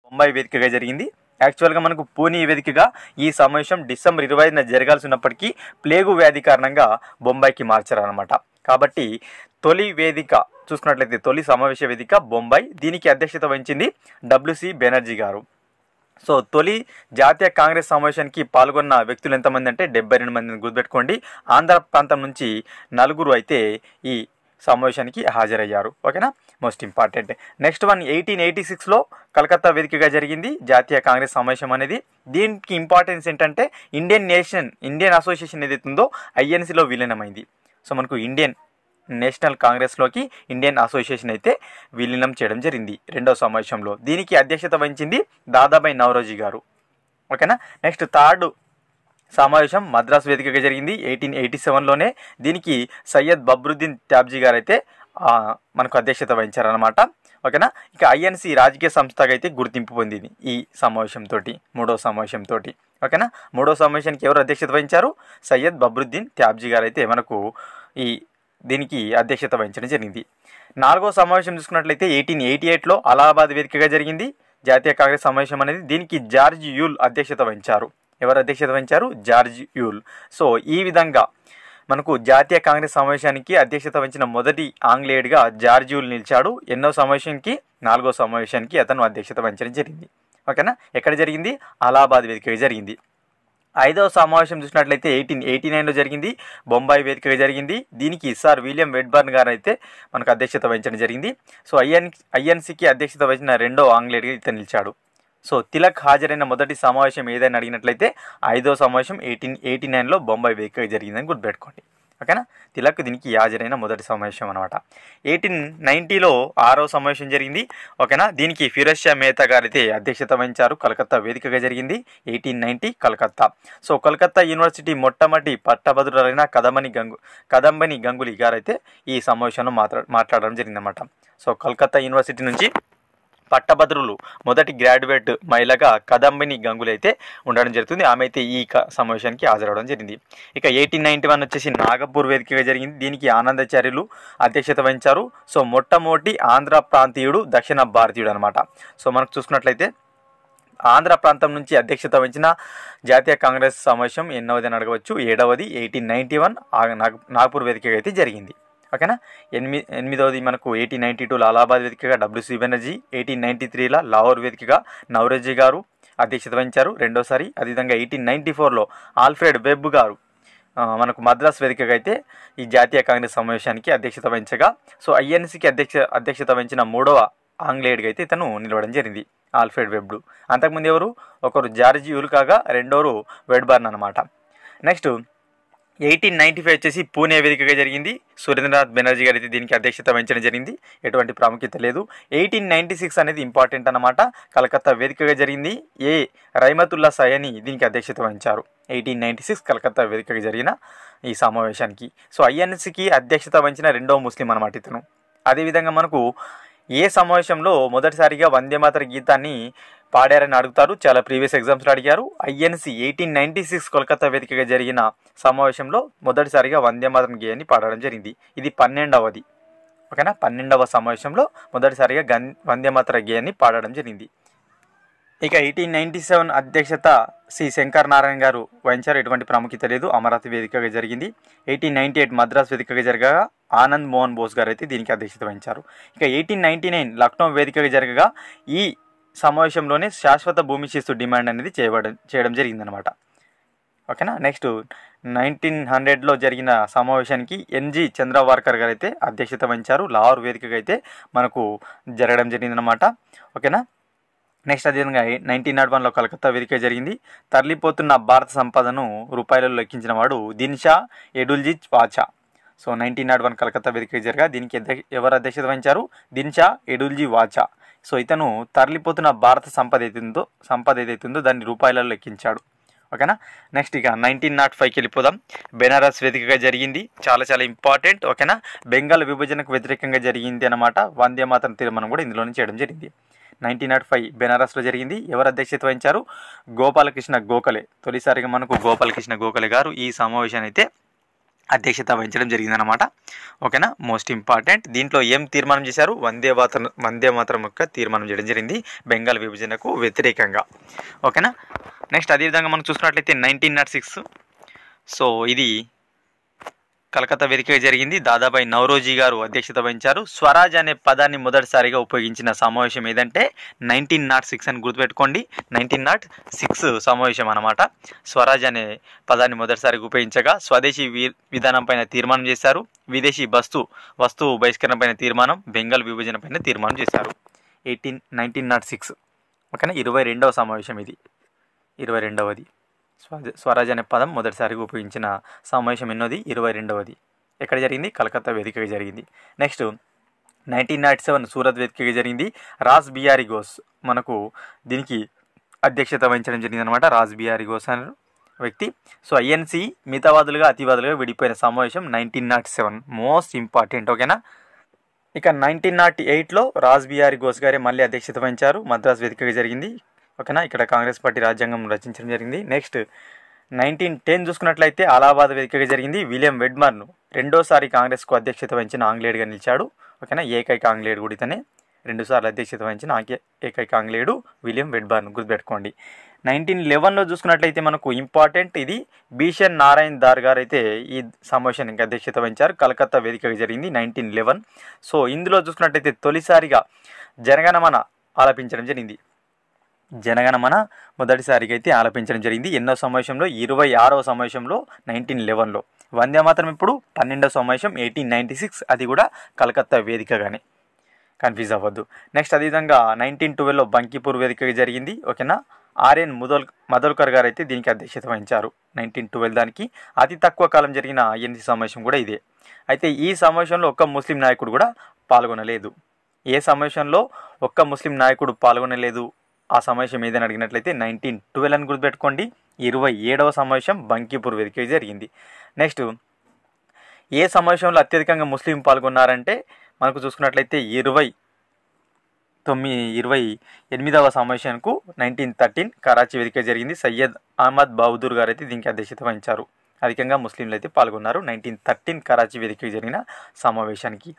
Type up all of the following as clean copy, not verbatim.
బొంబాయి వేదికగా జరిగింది. యాక్చువల్గా మనకు పూణే వేదికగా ఈ సమావేశం డిసెంబర్ 25న జరగాల్సి ఉన్నప్పటికీ ప్లేగు వ్యాధి కారణంగా బొంబాయికి మార్చారనమాట. కాబట్టి తొలి వేదిక చూసుకున్నట్లయితే తొలి సమావేశ వేదిక బొంబాయి. దీనికి అధ్యక్షత వహించింది డబ్ల్యూసి బెనర్జీ గారు. సో తొలి జాతీయ కాంగ్రెస్ సమావేశానికి పాల్గొన్న వ్యక్తులు ఎంతమంది అంటే 72 మందిని గుర్తుపెట్టుకోండి. ఆంధ్ర ప్రాంతం నుంచి 4 అయితే ఈ సమావేశానికి హాజరయ్యారు. ఓకేనా, మోస్ట్ ఇంపార్టెంట్. నెక్స్ట్ వన్ 1886లో కలకత్తా వేదికగా జరిగింది జాతీయ కాంగ్రెస్ సమావేశం అనేది. దీనికి ఇంపార్టెన్స్ ఏంటంటే ఇండియన్ అసోసియేషన్ ఏదైతే ఉందో ఐఎన్సీలో విలీనమైంది. సో మనకు ఇండియన్ నేషనల్ కాంగ్రెస్లోకి ఇండియన్ అసోసియేషన్ అయితే విలీనం చేయడం జరిగింది రెండవ సమావేశంలో. దీనికి అధ్యక్షత వహించింది దాదాబాయి నౌరోజీ గారు. ఓకేనా, నెక్స్ట్ థర్డ్ సమావేశం మద్రాసు వేదికగా జరిగింది 1887లోనే. దీనికి సయ్యద్ బబ్రుద్దీన్ ట్యాబ్జీ గారు అయితే మనకు అధ్యక్షత వహించారనమాట. ఓకేనా, ఇక ఐఎన్సీ రాజకీయ సంస్థగా అయితే గుర్తింపు పొందింది ఈ సమావేశంతో, మూడవ సమావేశంతో. ఓకేనా, మూడవ సమావేశానికి ఎవరు అధ్యక్షత వహించారు? సయ్యద్ బబ్రుద్దీన్ ట్యాబ్జీ గారు అయితే మనకు దీనికి అధ్యక్షత వహించడం జరిగింది. నాలుగో సమావేశం చూసుకున్నట్లయితే 1888లో అలహాబాద్ వేదికగా జరిగింది జాతీయ కాంగ్రెస్ సమావేశం అనేది. దీనికి జార్జ్ యూల్ అధ్యక్షత వహించారు. ఎవరు అధ్యక్షత వహించారు? George you'll. సో ఈ విధంగా మనకు జాతీయ కాంగ్రెస్ సమావేశానికి అధ్యక్షత వహించిన మొదటి ఆంగ్లేయుడిగా జార్జ్ యూల్ నిలిచాడు. ఎన్నో సమావేశానికి? 4వ సమావేశానికి అతను అధ్యక్షత వహించడం జరిగింది. ఓకేనా, ఎక్కడ జరిగింది? అలహాబాద్ వేదికగా జరిగింది. 5వ సమావేశం చూసినట్లయితే 1889లో జరిగింది, బొంబాయి వేదికగా జరిగింది. దీనికి సార్ విలియం వెడ్బర్న్ గారు అయితే మనకు అధ్యక్షత వహించడం జరిగింది. సో ఐఎన్సీకి అధ్యక్షత వహించిన రెండో ఆంగ్లేయుడిగా ఇతను నిలిచాడు. సో తిలక్ హాజరైన మొదటి సమావేశం ఏదైనా అడిగినట్లయితే 5వ సమావేశం 1889లో బొంబాయి వేదికగా జరిగిందని గుర్తుపెట్టుకోండి. ఓకేనా, తిలక్ దీనికి హాజరైన మొదటి సమావేశం అనమాట. 1890లో 6వ సమావేశం జరిగింది. ఓకేనా, దీనికి ఫిరోజ్ షా మెహతా గారు అయితే అధ్యక్షత వహించారు. కలకత్తా వేదికగా జరిగింది 1890 కలకత్తా. సో కలకత్తా యూనివర్సిటీ మొట్టమొదటి పట్టభద్రులైన కదంబని గంగులీ గారు అయితే ఈ సమావేశంలో మాట్లాడడం జరిగిందన్నమాట. సో కలకత్తా యూనివర్సిటీ నుంచి పట్టభద్రులు మొదటి గ్రాడ్యుయేట్ మహిళగా కదంబిని గంగులీ అయితే ఉండడం జరుగుతుంది. ఆమె అయితే ఈ సమావేశానికి హాజరవడం జరిగింది. ఇక 1891 వచ్చేసి నాగపూర్ వేదికగా జరిగింది. దీనికి ఆనందాచార్యులు అధ్యక్షత వహించారు. సో మొట్టమొదటి ఆంధ్ర ప్రాంతీయుడు దక్షిణ భారతీయుడు అనమాట. సో మనకు చూసుకున్నట్లయితే ఆంధ్ర ప్రాంతం నుంచి అధ్యక్షత వహించిన జాతీయ కాంగ్రెస్ సమావేశం ఎన్నవది అని అడగవచ్చు? 7వది 1891 నాగపూర్ వేదికగా అయితే జరిగింది. ఓకేనా, 8వది మనకు 1892లో అలహాబాద్ వేదికగా డబ్ల్యూసి బెనర్జీ, 1893లో లాహోర్ వేదికగా నౌరోజీ గారు అధ్యక్షత వహించారు రెండోసారి. అదేవిధంగా 1894లో ఆల్ఫ్రెడ్ వెబ్ గారు మనకు మద్రాస్ వేదికగా అయితే ఈ జాతీయ కాంగ్రెస్ సమావేశానికి అధ్యక్షత వహించగా, సో ఐఎన్సీకి అధ్యక్షత వహించిన మూడవ ఆంగ్లేయుడిగా అయితే ఇతను నిలవడం జరిగింది ఆల్ఫ్రెడ్ వెబ్. అంతకుముందు ఎవరు? ఒకరు జార్జ్ యూల్ కాగా రెండోరు వెడ్బర్న్ అనమాట. నెక్స్ట్ 1895 వచ్చేసి పూణే వేదికగా జరిగింది. సురేంద్రనాథ్ బెనర్జీ గారు అయితే దీనికి అధ్యక్షత వహించడం జరిగింది. ఎటువంటి ప్రాముఖ్యత లేదు. 1896 అనేది ఇంపార్టెంట్ అనమాట. కలకత్తా వేదికగా జరిగింది. రైమతుల్లా సయని దీనికి అధ్యక్షత వహించారు. 1896 కలకత్తా వేదికగా జరిగిన ఈ సమావేశానికి. సో ఐఎన్సీకి అధ్యక్షత వహించిన రెండవ ముస్లిం అనమాట ఇతను. అదేవిధంగా మనకు ఏ సమావేశంలో మొదటిసారిగా వందేమాతర గీతాన్ని పాడారని అడుగుతారు, చాలా ప్రీవియస్ ఎగ్జామ్స్లో అడిగారు. ఐఎన్సీ 1896 కోల్కతా వేదికగా జరిగిన సమావేశంలో మొదటిసారిగా వందేమాతరం గేయాన్ని పాడడం జరిగింది. ఇది 12వది. ఓకేనా, 12వ సమావేశంలో మొదటిసారిగా వందేమాతర గేయాన్ని పాడడం జరిగింది. ఇక 1897 అధ్యక్షత సి శంకర్ నారాయణ గారు వహించారు. ఎటువంటి ప్రాముఖ్యత లేదు. అమరావతి వేదికగా జరిగింది. 1898 మద్రాస్ వేదికగా జరగగా ఆనంద్ మోహన్ బోస్ గారు అయితే దీనికి అధ్యక్షత వహించారు. ఇక 1899 లక్నో వేదికగా జరగగా ఈ సమావేశంలోనే శాశ్వత భూమి శిస్తు డిమాండ్ అనేది చేయడం జరిగిందనమాట. ఓకేనా, నెక్స్ట్ 1900లో జరిగిన సమావేశానికి ఎన్జి చంద్రవార్కర్ గారు అయితే అధ్యక్షత వహించారు. లాహోర్ వేదికగా అయితే మనకు జరగడం జరిగిందనమాట. ఓకేనా, నెక్స్ట్ అదేవిధంగా 1901లో కలకత్తా వేదిక జరిగింది. తరలిపోతున్న భారత సంపదను రూపాయలలో లెక్కించిన వాడు దిన్షా ఎడుల్జీ వాచా. సో 1901 కలకత్తా వేదిక జరగా దీనికి ఎవరు అధ్యక్షత వహించారు? దిన్షా ఎడుల్జీ వాచా. సో ఇతను తరలిపోతున్న భారత సంపద ఏదైతుందో దాన్ని రూపాయలలో లెక్కించాడు. ఓకేనా, నెక్స్ట్ ఇక 1905కి వెళ్ళిపోదాం. బెనారస్ వేదికగా జరిగింది. చాలా చాలా ఇంపార్టెంట్. ఓకేనా, బెంగాల్ విభజనకు వ్యతిరేకంగా జరిగింది అనమాట. వందేమాతరం తీర్మానం కూడా ఇందులోనే చేయడం జరిగింది. 1905 బెనారస్లో జరిగింది. ఎవరు అధ్యక్షత వహించారు? గోపాలకృష్ణ గోఖలే. తొలిసారిగా మనకు గోపాలకృష్ణ గోఖలే గారు ఈ సమావేశాన్ని అయితే అధ్యక్షత వహించడం జరిగిందనమాట. ఓకేనా, మోస్ట్ ఇంపార్టెంట్. దీంట్లో ఏం తీర్మానం చేశారు? వందే మాతరం యొక్క తీర్మానం చేయడం జరిగింది బెంగాల్ విభజనకు వ్యతిరేకంగా. ఓకేనా. నెక్స్ట్ అదేవిధంగా మనం చూసుకున్నట్లయితే 1906. సో ఇది కలకత్తా వేదికగా జరిగింది. దాదాబాయి నౌరోజీ గారు అధ్యక్షత వహించారు. స్వరాజ్ అనే పదాన్ని మొదటిసారిగా ఉపయోగించిన సమావేశం ఏదంటే 1906 అని గుర్తుపెట్టుకోండి. 1906 సమావేశం అనమాట. స్వరాజ్ అనే పదాన్ని మొదటిసారిగా ఉపయోగించగా స్వదేశీ విధానం పైన తీర్మానం చేశారు. విదేశీ వస్తువు బహిష్కరణ పైన తీర్మానం, బెంగాల్ విభజన పైన తీర్మానం చేశారు. 1906. ఓకేనా, 22వ సమావేశం ఇది. 22వది. స్వరాజ్ అనే పదం మొదటిసారిగా ఉపయోగించిన సమావేశం ఎన్నోది? 22వది. ఎక్కడ జరిగింది? కలకత్తా వేదికగా జరిగింది. నెక్స్ట్ 1907 సూరత్ వేదికగా జరిగింది. రాస్ బిహారీ ఘోష్ మనకు దీనికి అధ్యక్షత వహించడం జరిగింది అనమాట. రాస్ బిహారీ ఘోష్ అనే వ్యక్తి. సో ఐఎన్సి మితవాదులుగా అతివాదులుగా విడిపోయిన సమావేశం 1907 మోస్ట్ ఇంపార్టెంట్. ఓకేనా. ఇక 1908లో రాస్ బిహారీ ఘోష్ గారే మళ్ళీ అధ్యక్షత వహించారు. మద్రాస్ వేదికగా జరిగింది. ఓకేనా, ఇక్కడ కాంగ్రెస్ పార్టీ రాజ్యాంగం రచించడం జరిగింది. నెక్స్ట్ 1910 చూసుకున్నట్లయితే అలహాబాద్ వేదికగా జరిగింది. విలియం వెడ్మర్ను రెండోసారి కాంగ్రెస్కు అధ్యక్షత వహించిన ఆంగ్లేయుడిగా నిలిచాడు. ఓకేనా, ఏకైక ఆంగ్లేయుడు కూడా ఇతనే. 2 సార్లు అధ్యక్షత వహించిన ఏకైక ఆంగ్లేయుడు విలియం వెడ్మర్ను గుర్తుపెట్టుకోండి. 1911లో చూసుకున్నట్లయితే మనకు ఇంపార్టెంట్ ఇది. భీషణ్ నారాయణ్ దార్ గారు అయితే ఈ సమావేశానికి అధ్యక్షత వహించారు. కలకత్తా వేదికగా జరిగింది 1911. సో ఇందులో చూసుకున్నట్లయితే తొలిసారిగా జనగణమన ఆలపించడం జరిగింది. జనగణమన మొదటిసారిగా అయితే ఆలపించడం జరిగింది. ఎన్నో సమావేశంలో? 26వ సమావేశంలో 1911లో. వందే మాత్రం ఇప్పుడు 12వ సమావేశం 1896, అది కూడా కలకత్తా వేదికగానే, కన్ఫ్యూజ్ అవ్వద్దు. నెక్స్ట్ అదేవిధంగా 1912లో బంకీపూర్ వేదికగా జరిగింది. ఓకేనా, ఆర్ఎన్ మదోల్కర్ గారు అయితే దీనికి అధ్యక్షత వహించారు. 1912 దానికి అతి తక్కువ కాలం జరిగిన ఐఎన్సీ సమావేశం కూడా ఇదే. అయితే ఈ సమావేశంలో ఒక్క ముస్లిం నాయకుడు కూడా పాల్గొనలేదు. ఏ సమావేశంలో ఒక్క ముస్లిం నాయకుడు పాల్గొనలేదు? ఆ సమావేశం ఏదైనా అడిగినట్లయితే 1912 అని గుర్తుపెట్టుకోండి. 27వ సమావేశం బంకీపూర్ వేదిక జరిగింది. నెక్స్ట్ ఏ సమావేశంలో అత్యధికంగా ముస్లిం పాల్గొన్నారంటే మనకు చూసుకున్నట్లయితే 28వ సమావేశానికి 1913 కరాచీ వేదిక జరిగింది. సయ్యద్ అహ్మద్ బహదూర్ గారు అయితే దీనికి అధ్యక్షత వహించారు. అధికంగా ముస్లింలు అయితే పాల్గొన్నారు 1913 కరాచీ వేదిక జరిగిన సమావేశానికి.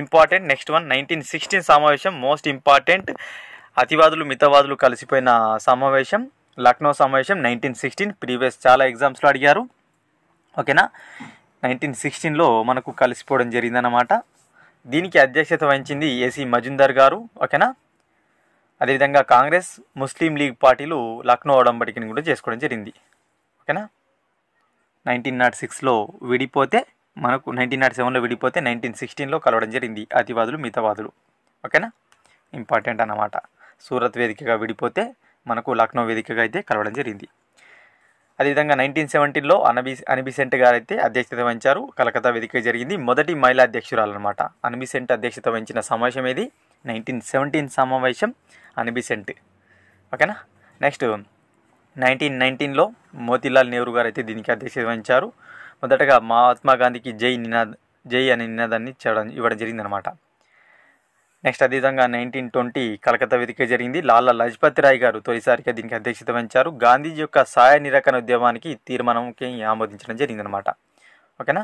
ఇంపార్టెంట్. నెక్స్ట్ వన్ 1916 సమావేశం మోస్ట్ ఇంపార్టెంట్. అతివాదులు మితవాదులు కలిసిపోయిన సమావేశం లక్నో సమావేశం 1916. ప్రీవియస్ చాలా ఎగ్జామ్స్లో అడిగారు. ఓకేనా, 1916లో మనకు కలిసిపోవడం జరిగిందన్నమాట. దీనికి అధ్యక్షత వహించింది ఏసీ మజుందార్ గారు. ఓకేనా, అదేవిధంగా కాంగ్రెస్ ముస్లిం లీగ్ పార్టీలు లక్నో ఒడంబడికని కూడా చేసుకోవడం జరిగింది. ఓకేనా, 1906లో విడిపోతే మనకు 1907లో విడిపోతే 1916లో కలవడం జరిగింది అతివాదులు మితవాదులు. ఓకేనా, ఇంపార్టెంట్ అన్నమాట. సూరత్ వేదికగా విడిపోతే మనకు లక్నో వేదికగా అయితే కలవడం జరిగింది. అదేవిధంగా 1917లో అనిబిసెంట్ గారు అయితే అధ్యక్షత వహించారు. కలకత్తా వేదిక జరిగింది. మొదటి మహిళా అధ్యక్షురాలు అనమాట. అనిబిసెంట్ అధ్యక్షత వహించిన సమావేశం ఏది? 1917 సమావేశం అనిబిసెంట్. ఓకేనా. నెక్స్ట్ 1919లో మోతీలాల్ నెహ్రూ గారు అయితే దీనికి అధ్యక్షత వహించారు. మొదటగా మహాత్మా గాంధీకి జై అనే నినాదాన్ని ఇవ్వడం జరిగిందనమాట. నెక్స్ట్ అదేవిధంగా 1920 కలకత్తా వేదిక జరిగింది. లాలా లజపతి రాయ్ గారు తొలిసారిగా దీనికి అధ్యక్షత వహించారు. గాంధీజీ యొక్క సహాయ నిరాకరణ ఉద్యమానికి తీర్మానంకి ఆమోదించడం జరిగిందనమాట. ఓకేనా.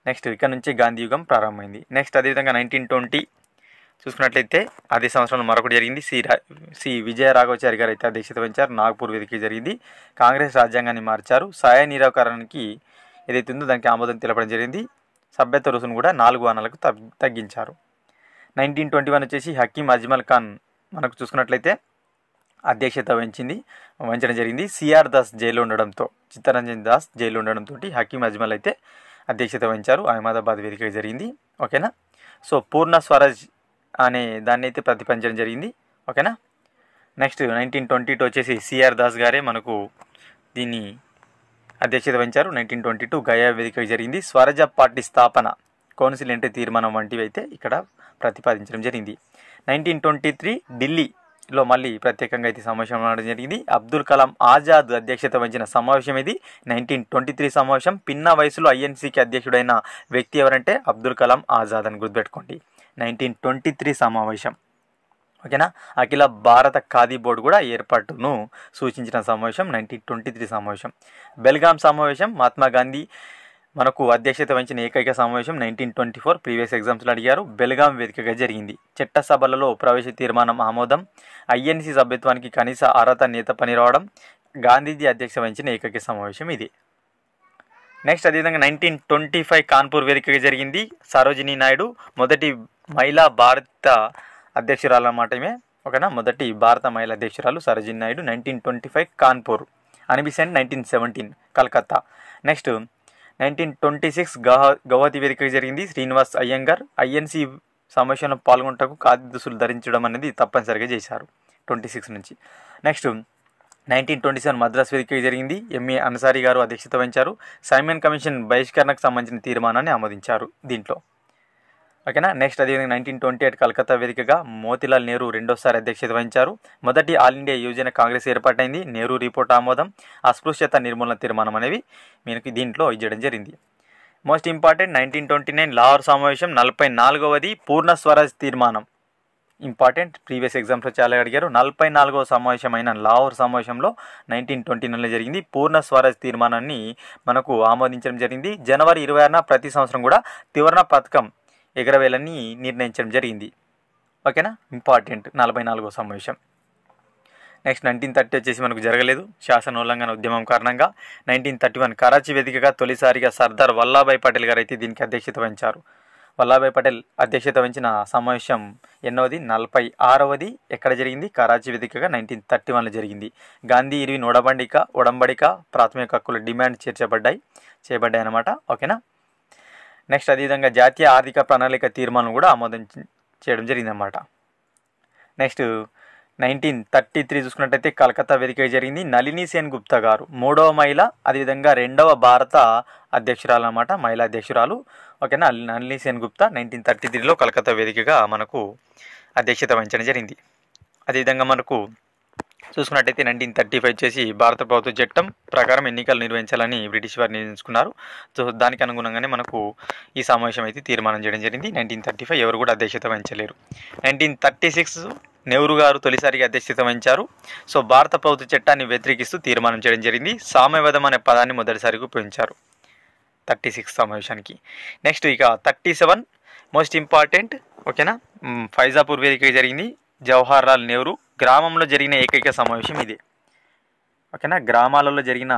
నెక్స్ట్ ఇక్కడ నుంచి గాంధీ యుగం ప్రారంభమైంది. నెక్స్ట్ అదేవిధంగా 1920 చూసుకున్నట్లయితే అదే సంవత్సరంలో మరొకటి జరిగింది. సి విజయ రాఘవచారి గారు అయితే అధ్యక్షత వహించారు. నాగపూర్ వేదిక జరిగింది. కాంగ్రెస్ రాజ్యాంగాన్ని మార్చారు. సహాయ నిరాకరణకి ఏదైతే ఉందో దానికి ఆమోదం తెలపడం జరిగింది. సభ్యత్వ రుసును కూడా 4 ఆనాలకు తగ్గించారు. 1921 వచ్చేసి హకీం అజ్మల్ ఖాన్ మనకు చూసుకున్నట్లయితే అధ్యక్షత వహించడం జరిగింది. సిఆర్ దాస్ జైలు ఉండడంతో, చిత్తరంజన్ దాస్ జైలు ఉండడంతో హకీం అజ్మల్ అయితే అధ్యక్షత వహించారు. అహ్మదాబాద్ వేదిక జరిగింది. ఓకేనా. సో పూర్ణ స్వరాజ్ అనే దాన్ని అయితే ప్రతిపాదించడం జరిగింది. ఓకేనా. నెక్స్ట్ 1922 వచ్చేసి సిఆర్ దాస్ గారే మనకు దీన్ని అధ్యక్షత వహించారు. 1922 గయా వేదిక జరిగింది. స్వరాజ పార్టీ స్థాపన, కౌన్సిల్ ఎంట్రీ తీర్మానం వంటివి అయితే ఇక్కడ ప్రతిపాదించడం జరిగింది. 1923 ఢిల్లీలో మళ్ళీ ప్రత్యేకంగా అయితే సమావేశం అవడం జరిగింది. అబ్దుల్ కలాం ఆజాద్ అధ్యక్షత వహించిన సమావేశం ఇది 1923 సమావేశం. పిన్న వయసులో ఐఎన్సీకి అధ్యక్షుడైన వ్యక్తి ఎవరంటే అబ్దుల్ కలాం ఆజాద్ అని గుర్తుపెట్టుకోండి. 1923 సమావేశం. ఓకేనా. అఖిల భారత ఖాదీ బోర్డు కూడా ఏర్పాటును సూచించిన సమావేశం 1923 సమావేశం. బెల్గాం సమావేశం మహాత్మా గాంధీ మనకు అధ్యక్షత వహించిన ఏకైక సమావేశం 1924 ప్రీవియస్ ఎగ్జామ్స్లో అడిగారు. బెల్గాం వేదికగా జరిగింది. చట్టసభలలో ప్రవేశ తీర్మానం ఆమోదం, ఐఎన్సీ సభ్యత్వానికి కనీస అర్హత నేత పని రావడం, గాంధీజీ అధ్యక్షత వహించిన ఏకైక సమావేశం ఇది. నెక్స్ట్ అదేవిధంగా 1925 కాన్పూర్ వేదికగా జరిగింది. సరోజినీ నాయుడు మొదటి మహిళా భారత అధ్యక్షురాలు అన్నమాట. ఈమె ఓకేనా, మొదటి భారత మహిళా అధ్యక్షురాలు సరోజినీ నాయుడు. 1925 కాన్పూర్. అనిబిసెంట్ 1917 కలకత్తా. నెక్స్ట్ 1926 గౌహతి వేదికగా జరిగింది. శ్రీనివాస్ అయ్యంగార్ ఐఎన్సీ సమావేశంలో పాల్గొనటకు ఖాదీ దుస్తులు ధరించడం అనేది తప్పనిసరిగా చేశారు 26 నుంచి. నెక్స్ట్ 1927 మద్రాస్ వేదికగా జరిగింది. ఎంఏ అన్సారీ గారు అధ్యక్షత వహించారు. సైమన్ కమిషన్ బహిష్కరణకు సంబంధించిన తీర్మానాన్ని ఆమోదించారు దీంట్లో. ఓకేనా. నెక్స్ట్ అదేవిధంగా 1928 కలకత్తా వేదికగా మోతీలాల్ నెహ్రూ రెండోసారి అధ్యక్షత వహించారు. మొదటి ఆల్ ఇండియా యువజన కాంగ్రెస్ ఏర్పాటైంది. నెహ్రూ రిపోర్ట్ ఆమోదం, అస్పృశ్యత నిర్మూలన తీర్మానం అనేవి మీకు దీంట్లో ఇవ్వడం జరిగింది. మోస్ట్ ఇంపార్టెంట్ 1929 లాహోర్ సమావేశం 44వది పూర్ణ స్వరాజ్ తీర్మానం. ఇంపార్టెంట్, ప్రీవియస్ ఎగ్జామ్స్లో చాలా అడిగారు. 44వ సమావేశమైన లాహోర్ సమావేశంలో 1929లో జరిగింది. పూర్ణ స్వరాజ్ తీర్మానాన్ని మనకు ఆమోదించడం జరిగింది. జనవరి 26న ప్రతి సంవత్సరం కూడా త్రివర్ణ పథకం ఎగరవేయాలని నిర్ణయించడం జరిగింది. ఓకేనా, ఇంపార్టెంట్ 44వ సమావేశం. నెక్స్ట్ 1930 వచ్చేసి మనకు జరగలేదు శాసనోల్లంఘన ఉద్యమం కారణంగా. 1931 కరాచీ వేదికగా తొలిసారిగా సర్దార్ వల్లభాయ్ పటేల్ గారు అయితే దీనికి అధ్యక్షత వహించారు. వల్లభాయ్ పటేల్ అధ్యక్షత వహించిన సమావేశం ఎన్నోది 46వది ఎక్కడ జరిగింది? కరాచీ వేదికగా 1931లో జరిగింది. గాంధీ ఇర్విన్ ఒడంబడిక ప్రాథమిక హక్కుల డిమాండ్ చేయబడ్డాయి అన్నమాట. ఓకేనా. నెక్స్ట్ అదేవిధంగా జాతీయ ఆర్థిక ప్రణాళిక తీర్మానం కూడా ఆమోదం చేయడం జరిగిందన్నమాట. నెక్స్ట్ 1933 చూసుకున్నట్టయితే కలకత్తా వేదిక జరిగింది. నళిని సేన్ గుప్తా గారు 3వ మహిళ, అదేవిధంగా 2వ భారత అధ్యక్షురాలు అన్నమాట, మహిళా అధ్యక్షురాలు. ఓకేనా, నళిని సేన్ గుప్తా 1933లో కలకత్తా వేదికగా మనకు అధ్యక్షత వహించడం జరిగింది. అదేవిధంగా మనకు చూసుకున్నట్టయితే 1935 వచ్చేసి భారత ప్రభుత్వ చట్టం ప్రకారం ఎన్నికలు నిర్వహించాలని బ్రిటిష్ వారు నిర్ణయించుకున్నారు. సో దానికి అనుగుణంగానే మనకు ఈ సమావేశం అయితే తీర్మానం చేయడం జరిగింది. 1935 ఎవరు కూడా అధ్యక్షత వహించలేరు. 1936 నెహ్రూ గారు తొలిసారిగా అధ్యక్షత వహించారు. సో భారత ప్రభుత్వ చట్టాన్ని వ్యతిరేకిస్తూ తీర్మానం చేయడం జరిగింది. సామ్యవాదం అనే పదాన్ని మొదటిసారిగా ఉపయోగించారు 36 సమావేశానికి. నెక్స్ట్ ఇక 37 మోస్ట్ ఇంపార్టెంట్. ఓకేనా, ఫైజాపూర్ వేదిక జరిగింది. జవహర్ లాల్ నెహ్రూ గ్రామంలో జరిగిన ఏకైక సమావేశం ఇది. ఓకేనా, గ్రామాలలో జరిగిన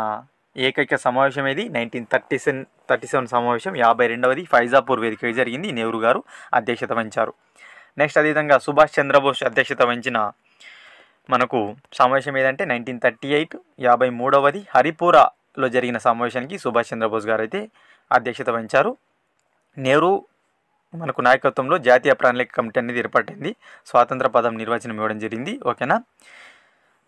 ఏకైక సమావేశం ఇది 1937 సమావేశం. 52వది ఫైజాపూర్ వేదిక జరిగింది. నెహ్రూ గారు అధ్యక్షత వహించారు. నెక్స్ట్ అదేవిధంగా సుభాష్ చంద్రబోస్ అధ్యక్షత వహించిన మనకు సమావేశం ఏదంటే 1938 53వది హరిపూరాలో జరిగిన సమావేశానికి సుభాష్ చంద్రబోస్ గారు అయితే అధ్యక్షత వహించారు. నెహ్రూ మనకు నాయకత్వంలో జాతీయ ప్రణాళిక కమిటీ అనేది ఏర్పడింది. స్వాతంత్ర పదం నిర్వచనం ఇవ్వడం జరిగింది. ఓకేనా.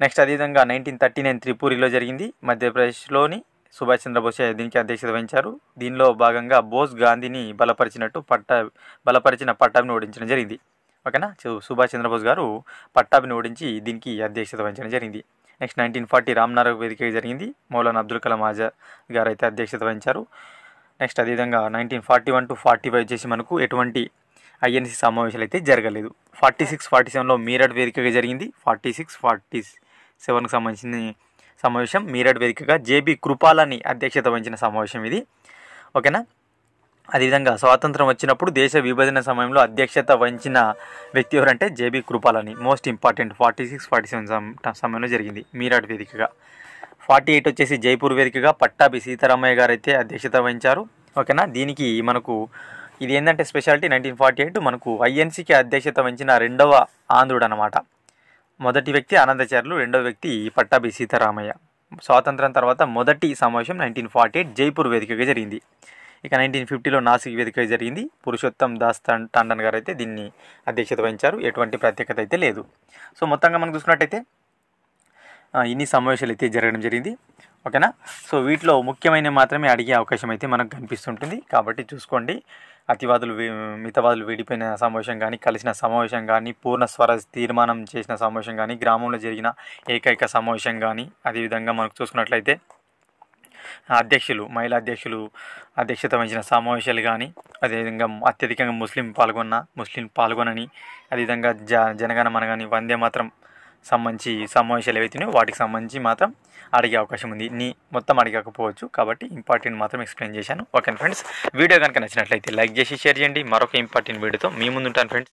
నెక్స్ట్ అదేవిధంగా 1939 త్రిపురిలో జరిగింది. మధ్యప్రదేశ్లోని సుభాష్ చంద్రబోస్ దీనికి అధ్యక్షత వహించారు. దీనిలో భాగంగా బోస్ గాంధీని బలపరిచిన పట్టాభిని ఓడించడం జరిగింది. ఓకేనా, సుభాష్ చంద్రబోస్ గారు పట్టాభిని ఓడించి దీనికి అధ్యక్షత వహించడం జరిగింది. నెక్స్ట్ 1940 రామ్నగర్ వేదిక జరిగింది. మౌలానా అబ్దుల్ కలాం ఆజాద్ గారు అయితే అధ్యక్షత వహించారు. నెక్స్ట్ అదేవిధంగా 1941 to 45 వచ్చేసి మనకు ఎటువంటి ఐఎన్సీ సమావేశాలు అయితే జరగలేదు. 46-47లో మీరట్ వేదికగా జరిగింది. 46-47కు సంబంధించిన సమావేశం మీరట్ వేదికగా జేబీ కృపాలని అధ్యక్షత వహించిన సమావేశం ఇది. ఓకేనా. అదేవిధంగా స్వాతంత్రం వచ్చినప్పుడు దేశ విభజన సమయంలో అధ్యక్షత వహించిన వ్యక్తి ఎవరంటే జేబీ కృపాలని. మోస్ట్ ఇంపార్టెంట్ 46-47 సమయంలో జరిగింది మీరట్ వేదికగా. 48 వచ్చేసి జైపూర్ వేదికగా పట్టాభి సీతారామయ్య గారు అయితే అధ్యక్షత వహించారు. ఓకేనా, దీనికి మనకు ఇది ఏంటంటే స్పెషాలిటీ 1948 మనకు ఐఎన్సీకి అధ్యక్షత వహించిన 2వ ఆంధ్రుడు అనమాట. మొదటి వ్యక్తి ఆనందాచార్యులు, 2వ వ్యక్తి పట్టాభి సీతారామయ్య. స్వాతంత్రం తర్వాత మొదటి సమావేశం 1948 జైపూర్ వేదికగా జరిగింది. ఇక 1950లో నాసిక్ వేదిక జరిగింది. పురుషోత్తం దాస్ టాండన్ గారు అయితే దీన్ని అధ్యక్షత వహించారు. ఎటువంటి ప్రత్యేకత అయితే లేదు. సో మొత్తంగా మనం చూసుకున్నట్టయితే ఇన్ని సమావేశాలు అయితే జరగడం జరిగింది. ఓకేనా. సో వీటిలో ముఖ్యమైన మాత్రమే అడిగే అవకాశం అయితే మనకు కనిపిస్తుంటుంది. కాబట్టి చూసుకోండి. అతివాదులు మితవాదులు విడిపోయిన సమావేశం కానీ, కలిసిన సమావేశం కానీ, పూర్ణ స్వరాజ్ తీర్మానం చేసిన సమావేశం కానీ, గ్రామంలో జరిగిన ఏకైక సమావేశం కానీ, అదేవిధంగా మనకు చూసుకున్నట్లయితే మహిళా అధ్యక్షులు అధ్యక్షత వహించిన సమావేశాలు కానీ, అదేవిధంగా అత్యధికంగా ముస్లిం పాల్గొనని, అదేవిధంగా జనగణమన కానీ, వందే మాత్రం సంబంధించి సమావేశాలు ఏవైతున్నాయో వాటికి సంబంధించి మాత్రం అడిగే అవకాశం ఉంది. మొత్తం అడగకపోవచ్చు, కాబట్టి ఇంపార్టెంట్ మాత్రం ఎక్స్ప్లెయిన్ చేశాను. ఓకే ఫ్రెండ్స్, వీడియో కనుక నచ్చినట్లయితే లైక్ చేసి షేర్ చేయండి. మరొక ఇంపార్టెంట్ వీడియోతో మీ ముందు ఉంటాను ఫ్రెండ్స్.